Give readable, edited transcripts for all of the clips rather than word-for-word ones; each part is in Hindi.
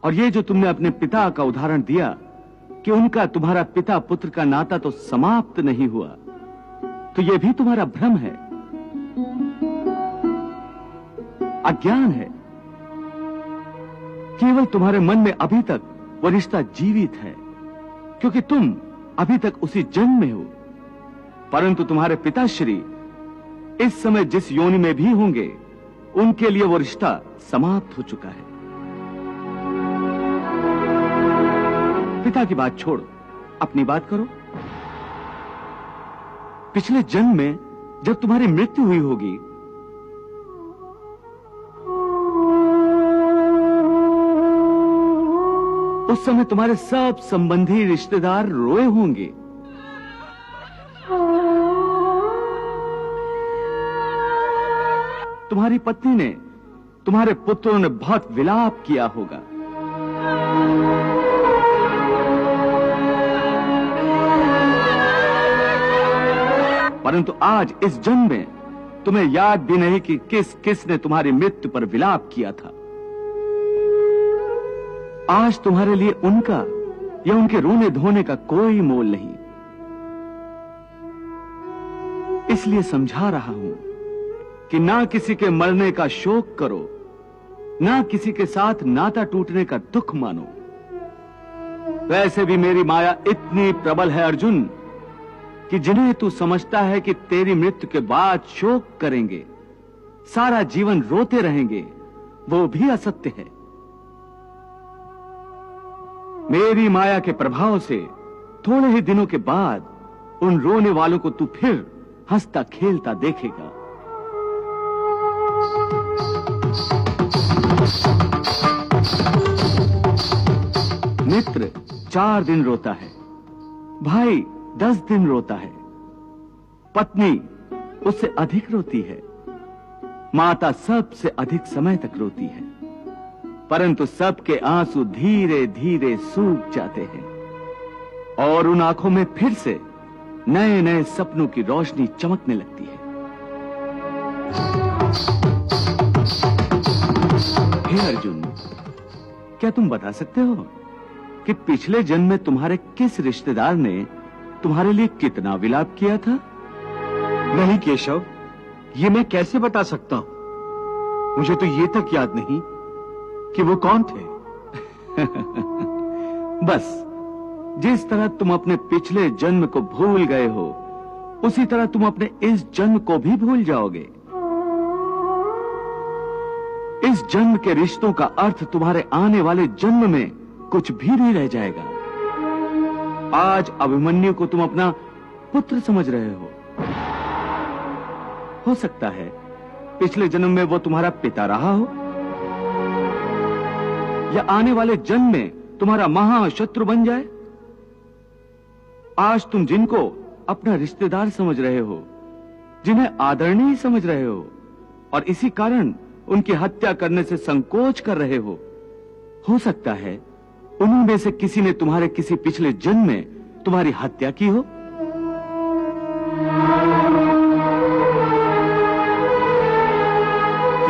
और ये जो तुमने अपने पिता का उदाहरण दिया कि उनका तुम्हारा पिता पुत्र का नाता तो समाप्त नहीं हुआ, तो यह भी तुम्हारा भ्रम है, अज्ञान है। केवल तुम्हारे मन में अभी तक वो रिश्ता जीवित है, क्योंकि तुम अभी तक उसी जन्म में हो। परंतु तुम्हारे पिताश्री इस समय जिस योनि में भी होंगे, उनके लिए वो रिश्ता समाप्त हो चुका है। पिता की बात छोड़ो, अपनी बात करो। पिछले जन्म में जब तुम्हारी मृत्यु हुई होगी, उस समय तुम्हारे सब संबंधी रिश्तेदार रोए होंगे। तुम्हारी पत्नी ने, तुम्हारे पुत्रों ने बहुत विलाप किया होगा। परंतु आज इस जन्म में तुम्हें याद भी नहीं कि किसने तुम्हारी मृत्यु पर विलाप किया था। आज तुम्हारे लिए उनका या उनके रोने धोने का कोई मोल नहीं। इसलिए समझा रहा हूं कि ना किसी के मरने का शोक करो, ना किसी के साथ नाता टूटने का दुख मानो। वैसे भी मेरी माया इतनी प्रबल है अर्जुन, कि जिन्हें तू समझता है कि तेरी मृत्यु के बाद शोक करेंगे, सारा जीवन रोते रहेंगे, वो भी असत्य है। मेरी माया के प्रभाव से थोड़े ही दिनों के बाद उन रोने वालों को तू फिर हंसता खेलता देखेगा। मित्र 4 दिन रोता है, भाई 10 दिन रोता है, पत्नी उससे अधिक रोती है, माता सबसे अधिक समय तक रोती है, परंतु सबके आंसू धीरे धीरे सूख जाते हैं और उन आंखों में फिर से नए नए सपनों की रोशनी चमकने लगती है। हे अर्जुन, क्या तुम बता सकते हो कि पिछले जन्म में तुम्हारे किस रिश्तेदार ने तुम्हारे लिए कितना विलाप किया था? नहीं केशव, ये मैं कैसे बता सकता हूं? मुझे तो ये तक याद नहीं कि वो कौन थे। बस जिस तरह तुम अपने पिछले जन्म को भूल गए हो, उसी तरह तुम अपने इस जन्म को भी भूल जाओगे। इस जन्म के रिश्तों का अर्थ तुम्हारे आने वाले जन्म में कुछ भी नहीं रह जाएगा। आज अभिमन्यु को तुम अपना पुत्र समझ रहे हो सकता है पिछले जन्म में वो तुम्हारा पिता रहा हो, या आने वाले जन्म में तुम्हारा महाशत्रु बन जाए। आज तुम जिनको अपना रिश्तेदार समझ रहे हो, जिन्हें आदरणीय समझ रहे हो, और इसी कारण उनकी हत्या करने से संकोच कर रहे हो सकता है उन्हीं से किसी ने तुम्हारे किसी पिछले जन्म में तुम्हारी हत्या की हो।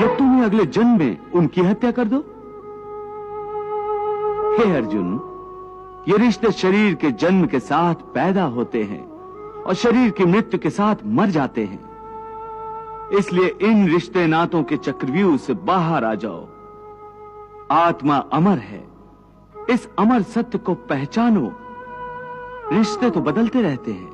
या तुम्हें अगले जन्म में उनकी हत्या कर दो। हे अर्जुन, ये रिश्ते शरीर के जन्म के साथ पैदा होते हैं और शरीर की मृत्यु के साथ मर जाते हैं। इसलिए इन रिश्ते नातों के चक्रव्यूह से बाहर आ जाओ। आत्मा अमर है, इस अमर सत्य को पहचानो। रिश्ते तो बदलते रहते हैं,